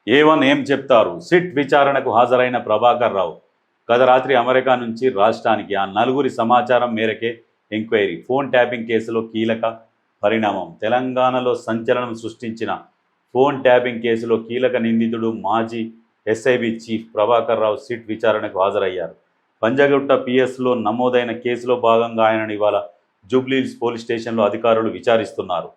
A1 ఏం చెప్తారు? SIT విచారణకు హాజరైన ప్రభాకర్ రావు గత రాత్రి అమెరికా నుంచి రాష్ట్రానికి ఆ నలుగురి సమాచారం మేరకే ఎంక్వైరీ. ఫోన్ ట్యాపింగ్ కేసులో కీలక పరిణామం. తెలంగాణలో సంచలనం సృష్టించిన ఫోన్ ట్యాపింగ్ కేసులో కీలక నిందితుడు మాజీ SIB chief Prabhakar Rao SIT విచారణకు హాజరయ్యారు. పంజగుట్ట పిఎస్లో నమోదైన కేసులో భాగంగా ఆయనను ఇవాళ జూబ్లీహిల్స్ పోలీస్ స్టేషన్లో అధికారులు విచారిస్తున్నారు.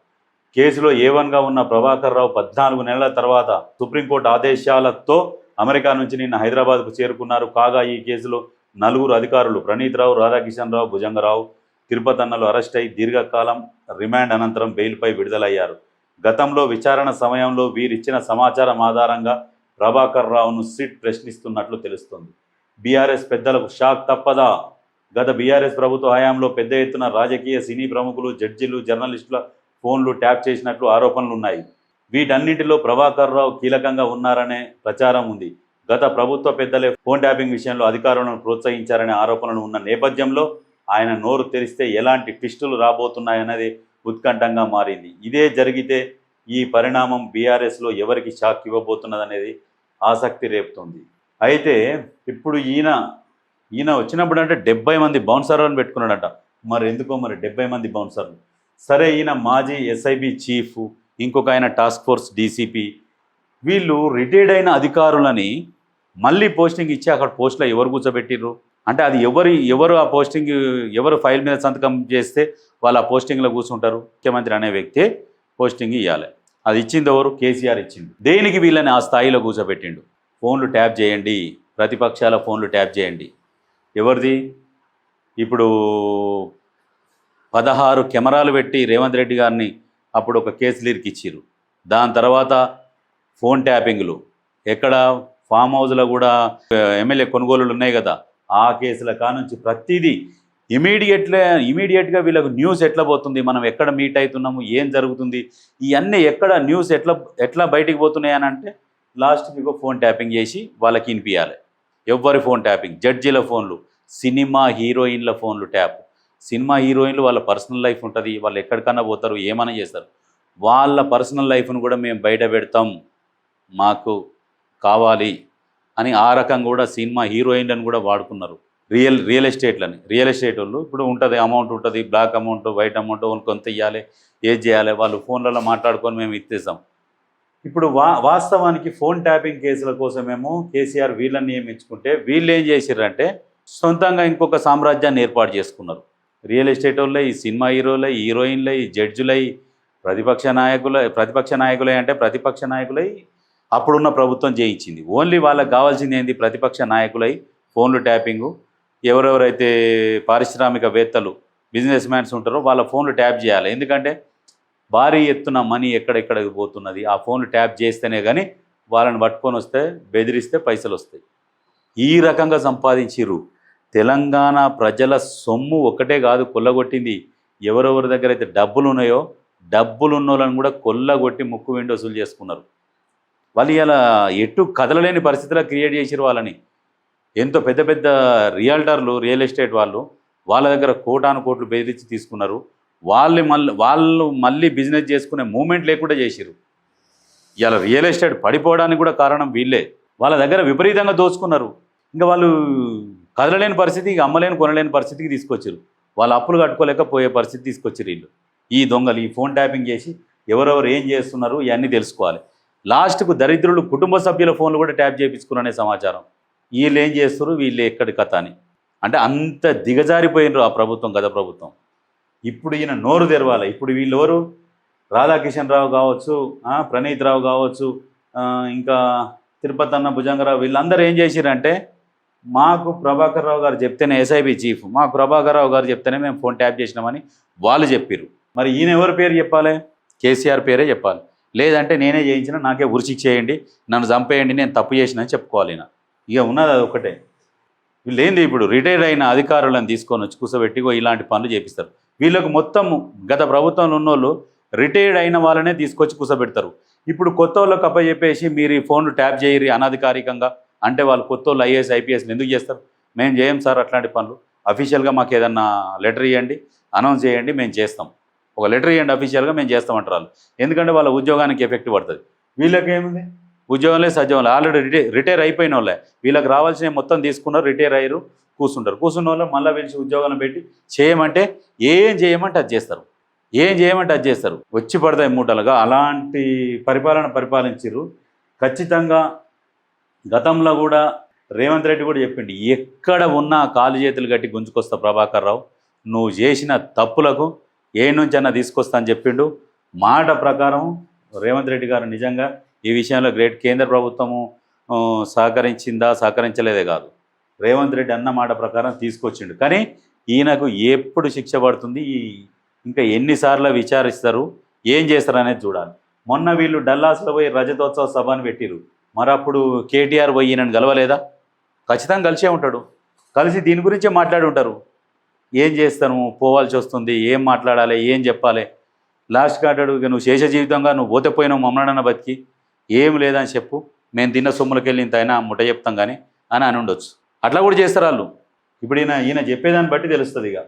కేసులో A1గా ఉన్న ప్రభాకర్ రావు 14 నెలల తర్వాత సుప్రీంకోర్టు ఆదేశాలతో అమెరికా నుంచి నిన్న హైదరాబాద్కు చేరుకున్నారు. కాగా ఈ కేసులో నలుగురు అధికారులు ప్రణీత్ రావు, రాధాకిషన్ రావు, భుజంగరావు, తిరుపతన్నలు అరెస్ట్ అయి దీర్ఘకాలం రిమాండ్ అనంతరం బెయిల్పై విడుదలయ్యారు. గతంలో విచారణ సమయంలో వీరిచ్చిన సమాచారం ఆధారంగా ప్రభాకర్ రావును సిట్ ప్రశ్నిస్తున్నట్లు తెలుస్తుంది. బీఆర్ఎస్ పెద్దలకు షాక్ తప్పదా? గత బీఆర్ఎస్ ప్రభుత్వ హయాంలో పెద్ద ఎత్తున రాజకీయ సినీ ప్రముఖులు, జడ్జిలు, జర్నలిస్టుల ఫోన్లు ట్యాప్ చేసినట్లు ఆరోపణలు ఉన్నాయి. వీటన్నింటిలో ప్రభాకర్ రావు కీలకంగా ఉన్నారనే ప్రచారం ఉంది. గత ప్రభుత్వ పెద్దలే ఫోన్ ట్యాపింగ్ విషయంలో అధికారులను ప్రోత్సహించారనే ఆరోపణలు ఉన్న నేపథ్యంలో ఆయన నోరు తెరిస్తే ఎలాంటి ట్విస్టులు రాబోతున్నాయన్నది ఉత్కంఠంగా మారింది. ఇదే జరిగితే ఈ పరిణామం బీఆర్ఎస్లో ఎవరికి షాక్ ఇవ్వబోతున్నదనేది ఆసక్తి రేపుతుంది. అయితే ఇప్పుడు ఈయన వచ్చినప్పుడు అంటే 70 మంది బౌన్సర్లను పెట్టుకున్నాడట. మరి ఎందుకో మరి 70 మంది బౌన్సర్లు. సరే, ఈయన మాజీ ఎస్ఐబి చీఫ్, ఇంకొక ఆయన టాస్క్ ఫోర్స్ డీసీపీ, వీళ్ళు రిటైర్డ్ అయిన అధికారులని మళ్ళీ పోస్టింగ్ ఇచ్చి అక్కడ పోస్టులో ఎవరు కూర్చోబెట్టిర్రు అంటే అది ఎవరు ఆ పోస్టింగ్ ఎవరు ఫైల్ మీద సంతకం చేస్తే వాళ్ళు ఆ పోస్టింగ్లో కూర్చుంటారు. ముఖ్యమంత్రి అనే వ్యక్తే పోస్టింగ్ ఇవ్వాలి. అది ఇచ్చింది ఎవరు? కేసీఆర్ ఇచ్చిండు. దేనికి వీళ్ళని ఆ స్థాయిలో కూర్చోబెట్టిండు? ఫోన్లు ట్యాప్ చేయండి, ప్రతిపక్షాల ఫోన్లు ట్యాప్ చేయండి. ఎవరిది? ఇప్పుడు 16 కెమెరాలు పెట్టి రేవంత్ రెడ్డి గారిని అప్పుడు ఒక కేసు లిరికిచ్చిర్రు. దాని తర్వాత ఫోన్ ట్యాపింగ్లు ఎక్కడ ఫామ్ హౌస్లో కూడా ఎమ్మెల్యే కొనుగోలులు ఉన్నాయి కదా, ఆ కేసుల కానుంచి ప్రతిదీ ఇమీడియట్గా వీళ్ళకు న్యూస్ ఎట్లా పోతుంది, మనం ఎక్కడ మీట్ అవుతున్నాము, ఏం జరుగుతుంది, ఇవన్నీ ఎక్కడ న్యూస్ ఎట్లా బయటికి పోతున్నాయి అని అంటే లాస్ట్కి ఇగో ఫోన్ ట్యాపింగ్ చేసి వాళ్ళకి వినిపించాలి. ఎవరి ఫోన్ ట్యాపింగ్? జడ్జీల ఫోన్లు, సినిమా హీరోయిన్ల ఫోన్లు ట్యాప్. సినిమా హీరోయిన్లు వాళ్ళ పర్సనల్ లైఫ్ ఉంటుంది, వాళ్ళు ఎక్కడికన్నా పోతారు, ఏమైనా చేస్తారు. వాళ్ళ పర్సనల్ లైఫ్ను కూడా మేము బయట పెడతాం, మాకు కావాలి అని ఆ రకంగా కూడా సినిమా హీరోయిన్లను కూడా వాడుకున్నారు. రియల్ ఎస్టేట్ వాళ్ళు ఇప్పుడు ఉంటుంది, అమౌంట్ ఉంటుంది, బ్లాక్ అమౌంట్, వైట్ అమౌంట్ కొంత ఇవ్వాలి, ఏది చేయాలి, వాళ్ళు ఫోన్లలో మాట్లాడుకొని మేము ఇచ్చేస్తాం. ఇప్పుడు వాస్తవానికి ఫోన్ ట్యాపింగ్ కేసుల కోసమేమో కేసీఆర్ వీళ్ళని నియమించుకుంటే వీళ్ళు ఏం చేసిర్రంటే సొంతంగా ఇంకొక సామ్రాజ్యాన్ని ఏర్పాటు చేసుకున్నారు. రియల్ ఎస్టేట్ వాళ్ళే, ఈ సినిమా హీరోలై, హీరోయిన్లై, జడ్జులై, ప్రతిపక్ష నాయకులై అంటే ప్రతిపక్ష నాయకులై అప్పుడున్న ప్రభుత్వం చేయించింది. ఓన్లీ వాళ్ళకి కావాల్సింది ఏంది? ప్రతిపక్ష నాయకులై ఫోన్లు ట్యాపింగు. ఎవరెవరైతే పారిశ్రామికవేత్తలు, బిజినెస్ మ్యాన్స్ ఉంటారో వాళ్ళ ఫోన్లు ట్యాప్ చేయాలి. ఎందుకంటే భారీ ఎత్తున మనీ ఎక్కడెక్కడికి పోతున్నది, ఆ ఫోన్లు ట్యాప్ చేస్తేనే కానీ వాళ్ళని పట్టుకొని వస్తే బెదిరిస్తే పైసలు వస్తాయి. ఈ రకంగా సంపాదించిర్రు. తెలంగాణ ప్రజల సొమ్ము ఒకటే కాదు కొల్లగొట్టింది. ఎవరెవరి దగ్గర అయితే డబ్బులు ఉన్నాయో డబ్బులు ఉన్న వాళ్ళని కూడా కొల్లగొట్టి ముక్కు వెండి వసూలు చేసుకున్నారు. వాళ్ళు ఇలా ఎటు కదలలేని పరిస్థితిలో క్రియేట్ చేసిరు వాళ్ళని. ఎంతో పెద్ద పెద్ద రియల్టర్లు, రియల్ ఎస్టేట్ వాళ్ళ దగ్గర కోటాను కోట్లు బెదిరించి తీసుకున్నారు. వాళ్ళు మళ్ళీ బిజినెస్ చేసుకునే మూమెంట్ లేకుండా చేసిరు. ఇలా రియల్ ఎస్టేట్ పడిపోవడానికి కూడా కారణం వీళ్ళే. వాళ్ళ దగ్గర విపరీతంగా దోచుకున్నారు. ఇంకా వాళ్ళు కదలలేని పరిస్థితి, అమ్మలేని కొనలేని పరిస్థితికి తీసుకొచ్చారు. వాళ్ళు అప్పులు కట్టుకోలేకపోయే పరిస్థితి తీసుకొచ్చారు వీళ్ళు. ఈ దొంగలు ఈ ఫోన్ ట్యాపింగ్ చేసి ఎవరెవరు ఏం చేస్తున్నారు ఇవన్నీ తెలుసుకోవాలి. లాస్ట్కు దరిద్రులు కుటుంబ సభ్యుల ఫోన్లు కూడా ట్యాప్ చేయించుకున్నారనే సమాచారం. వీళ్ళు ఏం చేస్తారు, వీళ్ళు ఎక్కడి కథ అని అంటే అంత దిగజారిపోయినరు ఆ ప్రభుత్వం, గత ప్రభుత్వం. ఇప్పుడు ఈయన నోరు తెరవాలి. ఇప్పుడు వీళ్ళెవరు? రాధాకిషన్ రావు కావచ్చు, ప్రణీత్ రావు కావచ్చు, ఇంకా తిరుపతన్న, భుజంగరావు, వీళ్ళందరూ ఏం చేసిరంటే మాకు ప్రభాకర్ రావు గారు చెప్తేనే, ఎస్ఐబి చీఫ్, మాకు ప్రభాకర్ రావు గారు చెప్తేనే మేము ఫోన్ ట్యాప్ చేసినామని వాళ్ళు చెప్పారు. మరి ఈయన ఎవరి పేరు చెప్పాలి? కేసీఆర్ పేరే చెప్పాలి. లేదంటే నేనే చేయించిన, నాకే ఉరిశిక్ష చేయండి, నన్ను చంపేయండి, నేను తప్పు చేసిన అని చెప్పుకోవాలి. ఈయన ఇక ఉన్నది అది ఒకటే. వీళ్ళు ఏంది ఇప్పుడు రిటైర్డ్ అయిన అధికారులను తీసుకొని వచ్చి కూర్చోబెట్టిగో ఇలాంటి పనులు చేపిస్తారు. వీళ్ళకు మొత్తం గత ప్రభుత్వంలో ఉన్నోళ్ళు రిటైర్డ్ అయిన వాళ్ళనే తీసుకొచ్చి కూర్చోబెడతారు. ఇప్పుడు కొత్త వాళ్ళకి అప్పచెప్పేసి మీరు ఈ ఫోన్లు ట్యాప్ చేయరి అనధికారికంగా అంటే వాళ్ళు కొత్త వాళ్ళు ఐఏఎస్ ఐపీఎస్లు ఎందుకు చేస్తారు? మేము చేయం సార్ అట్లాంటి పనులు, అఫీషియల్గా మాకు ఏదన్నా లెటర్ ఇవ్వండి, అనౌన్స్ చేయండి, మేము చేస్తాం, ఒక లెటర్ ఇవ్వండి అఫీషియల్గా మేము చేస్తామంటారు వాళ్ళు. ఎందుకంటే వాళ్ళ ఉద్యోగానికి ఎఫెక్ట్ పడుతుంది. వీళ్ళకేముంది? ఉద్యోగంలో సద్యోగంలో ఆల్రెడీ రిటైర్ అయిపోయిన వాళ్ళే, వీళ్ళకి రావాల్సినవి మొత్తం తీసుకున్నారు, రిటైర్ అయ్యారు, కూర్చుంటారు. కూర్చున్న వాళ్ళు మళ్ళీ పిలిచి ఉద్యోగాలను పెట్టి చేయమంటే ఏం చేయమంటే అది చేస్తారు, ఏం చేయమంటే అది చేస్తారు. వచ్చి పడతాయి మూటలుగా. అలాంటి పరిపాలించారు. ఖచ్చితంగా గతంలో కూడా రేవంత్ రెడ్డి కూడా చెప్పిండు, ఎక్కడ ఉన్నా కాలు చేతులు కట్టి గుంజుకొస్తా ప్రభాకర్ రావు, నువ్వు చేసిన తప్పులకు ఏ నుంచన్నా తీసుకొస్తా అని చెప్పిండు. మాట ప్రకారం రేవంత్ రెడ్డి గారు నిజంగా ఈ విషయంలో గ్రేట్. కేంద్ర ప్రభుత్వము సహకరించిందా సహకరించలేదే కాదు, రేవంత్ రెడ్డి అన్న మాట ప్రకారం తీసుకొచ్చిండు. కానీ ఈయనకు ఎప్పుడు శిక్ష పడుతుంది, ఇంకా ఎన్నిసార్లు విచారిస్తారు, ఏం చేస్తారు అనేది చూడాలి. మొన్న వీళ్ళు డల్లాస్లో పోయి రజతోత్సవ సభను పెట్టిరు, మరి అప్పుడు కేటీఆర్ పోయి ఈయనను గెలవలేదా? ఖచ్చితంగా కలిసే ఉంటాడు, కలిసి దీని గురించే మాట్లాడి ఉంటారు. ఏం చేస్తాను, పోవాల్సి వస్తుంది, ఏం మాట్లాడాలి, ఏం చెప్పాలి. లాస్ట్ కాటాడు, ఇక నువ్వు శేష జీవితంగా నువ్వు పోతే పోయినావు, మమ్మల్ని బతికి ఏం లేదని చెప్పు, మేము తిన్న సొమ్ములకి వెళ్ళి ఇంత అయినా ముట్ట చెప్తాం కానీ అని ఉండొచ్చు. అట్లా కూడా చేస్తారు వాళ్ళు. ఇప్పుడు ఈయన చెప్పేదాన్ని బట్టి తెలుస్తుంది. ఇక